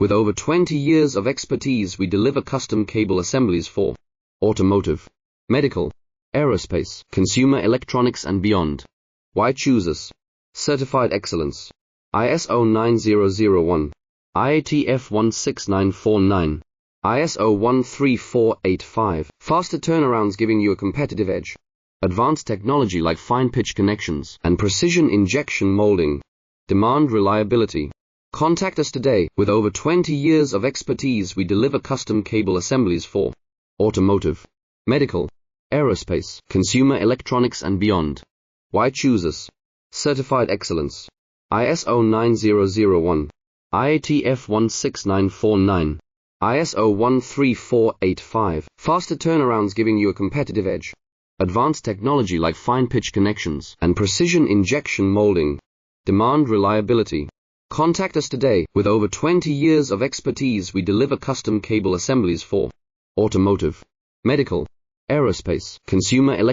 With over 20 years of expertise, we deliver custom cable assemblies for automotive, medical, aerospace, consumer electronics and beyond. Why choose us? Certified excellence. ISO 9001, IATF 16949, ISO 13485. Faster turnarounds giving you a competitive edge. Advanced technology like fine pitch connections and precision injection molding. Demand reliability. Contact us today. With over 20 years of expertise, we deliver custom cable assemblies for automotive, medical, aerospace, consumer electronics and beyond. Why choose us? Certified excellence. ISO 9001, IATF 16949, ISO 13485. Faster turnarounds giving you a competitive edge. Advanced technology like fine pitch connections and precision injection molding. Demand reliability. Contact us today. With over 20 years of expertise, we deliver custom cable assemblies for automotive, medical, aerospace, consumer electronics.